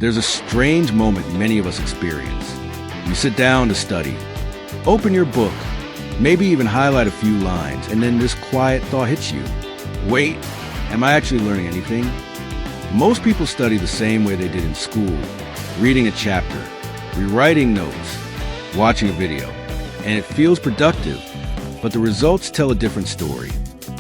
There's a strange moment many of us experience. You sit down to study, open your book, maybe even highlight a few lines, and then this quiet thought hits you. Wait, am I actually learning anything? Most people study the same way they did in school, reading a chapter, rewriting notes, watching a video, and it feels productive, but the results tell a different story.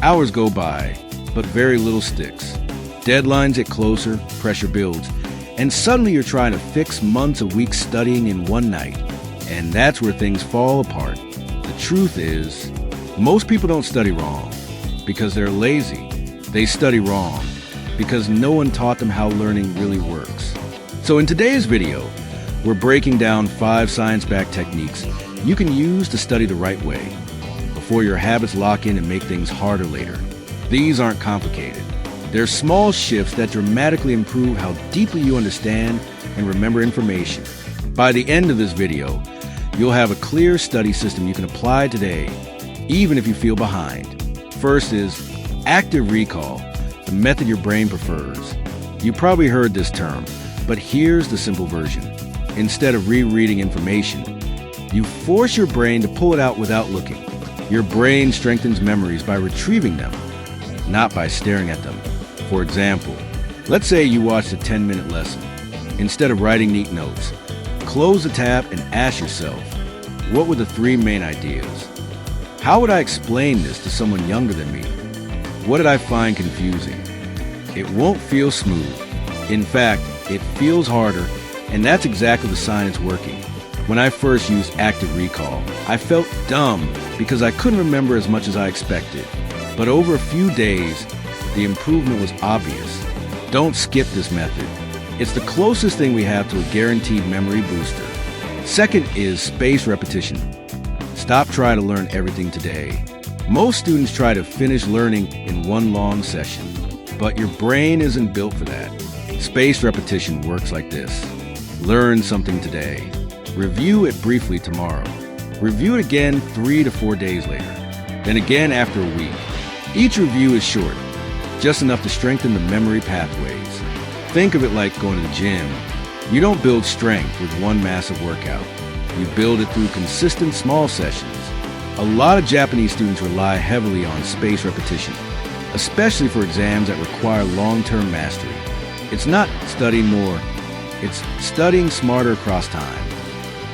Hours go by, but very little sticks. Deadlines get closer, pressure builds, and suddenly you're trying to fix months of weeks studying in one night. And that's where things fall apart. The truth is, most people don't study wrong because they're lazy. They study wrong because no one taught them how learning really works. So in today's video, we're breaking down 5 science-backed techniques you can use to study the right way before your habits lock in and make things harder later. These aren't complicated. They're small shifts that dramatically improve how deeply you understand and remember information. By the end of this video, you'll have a clear study system you can apply today, even if you feel behind. First is active recall, the method your brain prefers. You probably heard this term, but here's the simple version. Instead of rereading information, you force your brain to pull it out without looking. Your brain strengthens memories by retrieving them, not by staring at them. For example, let's say you watched a 10-minute lesson. Instead of writing neat notes, close the tab and ask yourself, what were the 3 main ideas? How would I explain this to someone younger than me? What did I find confusing? It won't feel smooth. In fact, it feels harder, and that's exactly the sign it's working. When I first used active recall, I felt dumb because I couldn't remember as much as I expected. But over a few days, the improvement was obvious. Don't skip this method. It's the closest thing we have to a guaranteed memory booster. Second is spaced repetition. Stop trying to learn everything today. Most students try to finish learning in one long session, but your brain isn't built for that. Spaced repetition works like this. Learn something today. Review it briefly tomorrow. Review it again 3 to 4 days later. Then again after a week. Each review is short, just enough to strengthen the memory pathways. Think of it like going to the gym. You don't build strength with one massive workout. You build it through consistent small sessions. A lot of Japanese students rely heavily on spaced repetition, especially for exams that require long-term mastery. It's not studying more, it's studying smarter across time.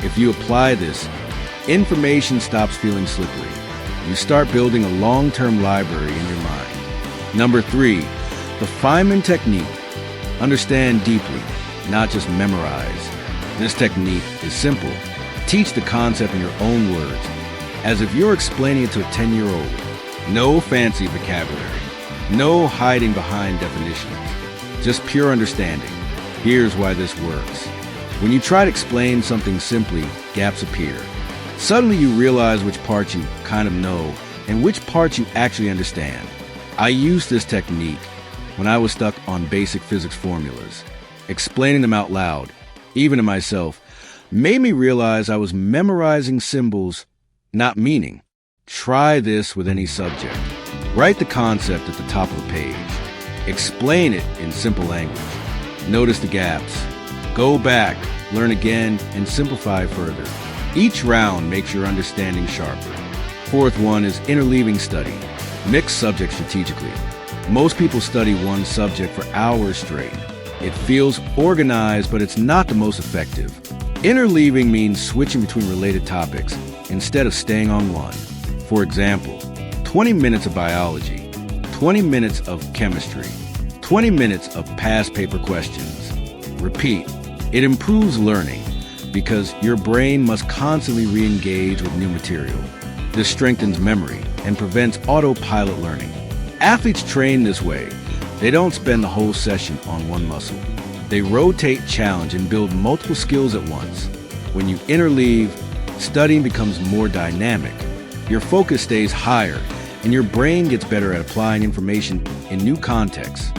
If you apply this, information stops feeling slippery. You start building a long-term library in your mind. Number 3, the Feynman technique. Understand deeply, not just memorize. This technique is simple. Teach the concept in your own words, as if you're explaining it to a 10-year-old. No fancy vocabulary. No hiding behind definitions. Just pure understanding. Here's why this works. When you try to explain something simply, gaps appear. Suddenly you realize which parts you kind of know and which parts you actually understand. I used this technique when I was stuck on basic physics formulas. Explaining them out loud, even to myself, made me realize I was memorizing symbols, not meaning. Try this with any subject. Write the concept at the top of the page. Explain it in simple language. Notice the gaps. Go back, learn again, and simplify further. Each round makes your understanding sharper. Fourth one is interleaving study. Mix subjects strategically. Most people study one subject for hours straight. It feels organized, but it's not the most effective. Interleaving means switching between related topics instead of staying on one. For example, 20 minutes of biology, 20 minutes of chemistry, 20 minutes of past paper questions. Repeat. It improves learning because your brain must constantly re-engage with new material. This strengthens memory and prevents autopilot learning. Athletes train this way. They don't spend the whole session on one muscle. They rotate, challenge, and build multiple skills at once. When you interleave, studying becomes more dynamic. Your focus stays higher, and your brain gets better at applying information in new contexts.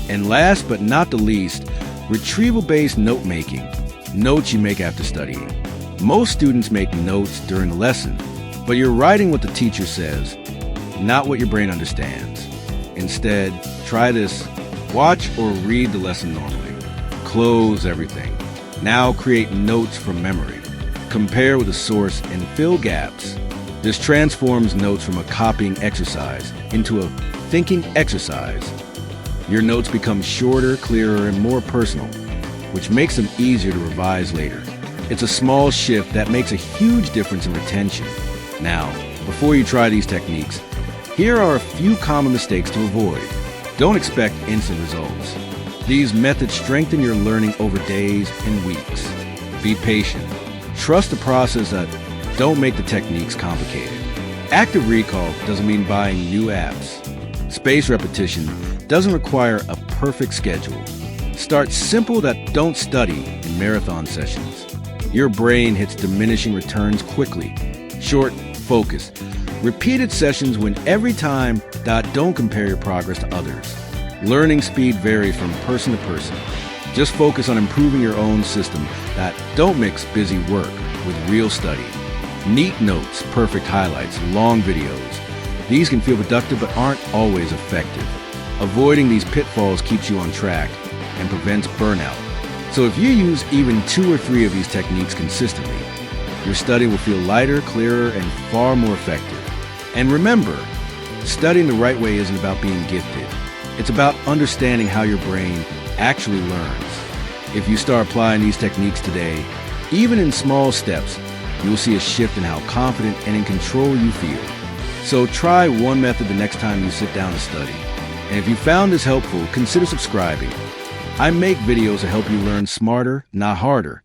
And last but not the least, retrieval-based note-making. Notes you make after studying. Most students make notes during the lesson, but you're writing what the teacher says, not what your brain understands. Instead, try this. Watch or read the lesson normally. Close everything. Now create notes from memory. Compare with the source and fill gaps. This transforms notes from a copying exercise into a thinking exercise. Your notes become shorter, clearer, and more personal, which makes them easier to revise later. It's a small shift that makes a huge difference in retention. Now, before you try these techniques, here are a few common mistakes to avoid. Don't expect instant results. These methods strengthen your learning over days and weeks. Be patient. Trust the process. Don't make the techniques complicated. Active recall doesn't mean buying new apps. Spaced repetition doesn't require a perfect schedule. Start simple that don't study in marathon sessions. Your brain hits diminishing returns quickly. Short, focused, repeated sessions win every time. Don't compare your progress to others. Learning speed varies from person to person. Just focus on improving your own system. Don't mix busy work with real study. Neat notes, perfect highlights, long videos. These can feel productive but aren't always effective. Avoiding these pitfalls keeps you on track and prevents burnout. So if you use even 2 or 3 of these techniques consistently, your study will feel lighter, clearer, and far more effective. And remember, studying the right way isn't about being gifted. It's about understanding how your brain actually learns. If you start applying these techniques today, even in small steps, you will see a shift in how confident and in control you feel. So try one method the next time you sit down to study. And if you found this helpful, consider subscribing. I make videos to help you learn smarter, not harder.